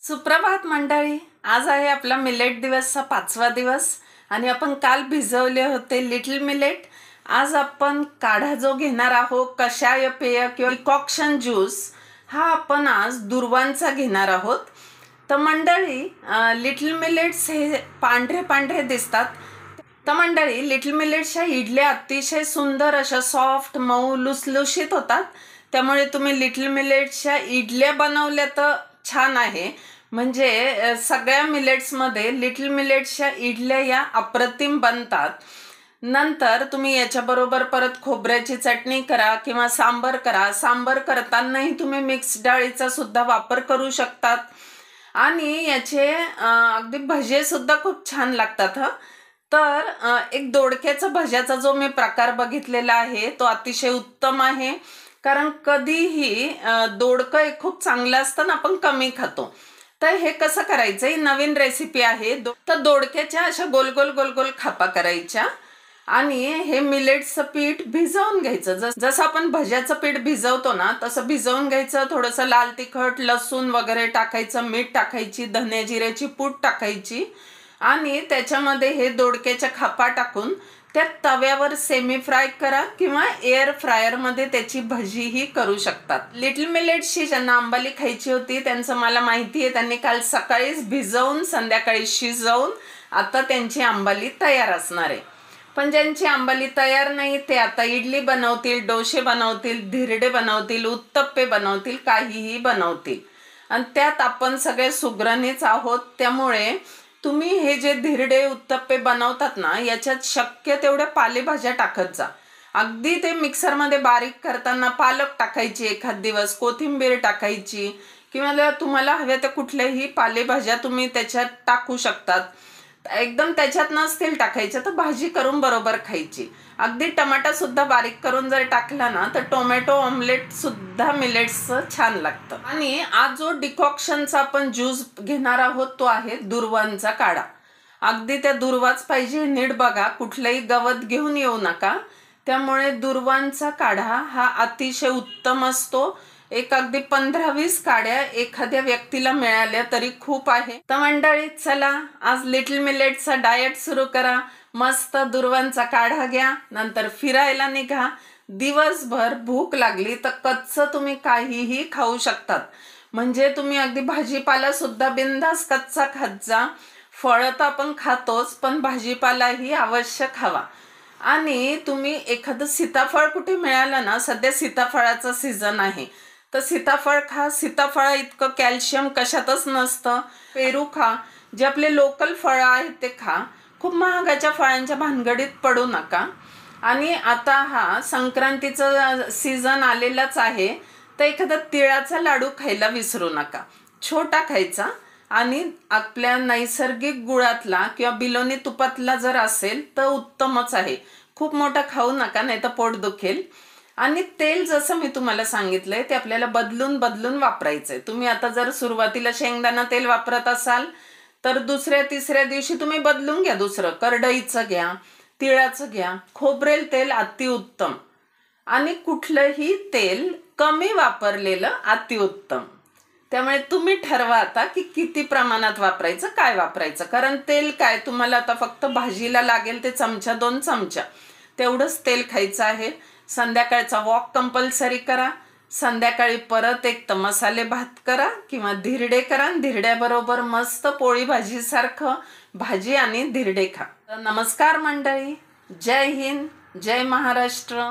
सुप्रभात मंडळी. आज आहे आपला मिलेट दिवसचा 5वा दिवस आणि आपण काल भिजवले होते लिटिल मिलेट. आज आपण काढा जो घेणार आहोत, कषाय पेय किंवा डिकॉक्शन ज्यूस, हा आपण आज दुर्वांचा घेणार आहोत. तर मंडळी, लिटिल मिलेट्स हे पांढरे पांढरे दिसतात. तर मंडळी, लिटिल मिलेट्सच्या इडल्या अतिशय सुंदर अशा सॉफ्ट मऊ लुसलुशीत होतात. त्यामुळे तुम्ही लिटिल मिलेट्सच्या इडल्या बनवल्या तर छान आहे. म्हणजे सगळ्या मिलेट्समध्ये लिटिल मिलेट्सच्या इडल्या या अप्रतिम बनतात. नंतर तुम्ही याच्याबरोबर परत खोबऱ्याची चटणी करा किंवा सांबर करा. सांबर करतानाही तुम्ही मिक्स डाळीचा सुद्धा वापर करू शकतात आणि याचे अगदी भजे सुद्धा खूप छान लागतात. तर एक दोडक्याचा भज्याचा जो मी प्रकार बघितलेला आहे तो अतिशय उत्तम आहे. कारण कधीही दोडकं खूप चांगलं असतं ना, आपण कमी खातो. तर हे कसं करायचं, ही नवीन रेसिपी आहे. तर दोडक्याच्या अशा गोल गोल गोल गोल खापा करायच्या आणि हे मिलेट्सचं पीठ भिजवून घ्यायचं. जसं आपण भज्याचं पीठ भिजवतो ना तसं भिजवून घ्यायचं. थोडंसं लाल तिखट, लसूण वगैरे टाकायचं, मीठ टाकायची, धने जिऱ्याची पूड टाकायची आणि त्याच्यामध्ये हे दोडक्याच्या खापा टाकून त्या तव्यावर सेमी फ्राय करा किंवा एअर फ्रायरमध्ये त्याची भजीही करू शकतात. लिटिल मिलेट्सची ज्यांना अंबाली खायची होती त्यांचं मला माहिती आहे, त्यांनी काल सकाळीच भिजवून संध्याकाळी शिजवून आता त्यांची अंबाली तयार असणार आहे. पण ज्यांची अंबाली तयार नाही ते आता इडली बनवतील, डोसे बनवतील, धिरडे बनवतील, उत्तप्पे बनवतील, काहीही बनवतील. आणि त्यात आपण सगळे सुगरणीच आहोत. त्यामुळे तुम्ही हे जे धिरडे उत्तप्पे बनवतात ना, याच्यात शक्य तेवढ्या पालेभाज्या टाकत जा. अगदी ते मिक्सरमध्ये बारीक करताना पालक टाकायची, एखाद दिवस कोथिंबीर टाकायची किंवा तुम्हाला हव्या त्या कुठल्याही पालेभाज्या तुम्ही त्याच्यात टाकू शकतात. एकदम त्याच्यात नसतील टाकायच्या तर भाजी करून बरोबर खायची. अगदी टमाटा सुद्धा बारीक करून जर टाकला ना तर टोमॅटो ऑमलेट सुद्धा मिलेट्सचं छान लागतं. आणि आज जो डिकॉक्शनचा आपण ज्यूस घेणार आहोत तो आहे दुर्वांचा काढा. अगदी त्या दुर्वाच पाहिजे, नीट बघा, कुठलंही गवत घेऊन येऊ नका. त्यामुळे दुर्वांचा काढा हा अतिशय उत्तम असतो. एक अगदी 15-20 काड्या एखाद्या व्यक्तीला मिळाल्या तरी खूप आहे. तर मंडळी, चला आज लिटिल मिलेटचा डाएट सुरू करा. मस्त दुर्वांचा काढा घ्या, नंतर फिरायला निघा. दिवसभर भूक लागली तर कच्चं तुम्ही काहीही खाऊ शकतात. म्हणजे तुम्ही अगदी भाजीपाला सुद्धा बिनधास्त कच्चा खात जा. फळं तर आपण खातोच, पण भाजीपालाही अवश्य खावा. आणि तुम्ही एखादं सीताफळ कुठे मिळालं ना, सध्या सीताफळाचा सीझन आहे, तर सीताफळ खा. सीताफळ इतकं कॅल्शियम कशातच नसतं. पेरू खा. जे आपले लोकल फळं आहेत ते खा. खूप महागाच्या फळांच्या भानगडीत पडू नका. आणि आता हा संक्रांतीचा सीझन आलेलाच आहे, तर एखादा तिळाचा लाडू खायला विसरू नका. छोटा खायचा आणि आपल्या नैसर्गिक गुळातला किंवा बिलोनी तुपातला जर असेल तर उत्तमच आहे. खूप मोठा खाऊ नका, नाही तर पोट दुखेल. आणि तेल जसं मी तुम्हाला सांगितलंय ते आपल्याला बदलून बदलून वापरायचंय. तुम्ही आता जर सुरुवातीला शेंगदाणा तेल वापरत असाल तर दुसऱ्या तिसऱ्या दिवशी तुम्ही बदलून घ्या, दुसरं करडईचं घ्या, तिळाचं घ्या. खोबरेल तेल अतिउत्तम आणि कुठलंही तेल कमी वापरलेलं अतिउत्तम. त्यामुळे तुम्ही ठरवा आता की किती प्रमाणात वापरायचं, काय वापरायचं. कारण तेल काय, तुम्हाला आता फक्त भाजीला लागेल ते चमचा 2 चमचा तेवढंच तेल खायचं आहे. संध्याकाळचा वॉक कंपल्सरी करा. संध्याकाळी परत एक तर मसाले भात करा किंवा धिरडे करा. धिरड्याबरोबर मस्त पोळी भाजीसारखं भाजी आणि धिरडे खा. नमस्कार मंडळी, जय हिंद, जय महाराष्ट्र.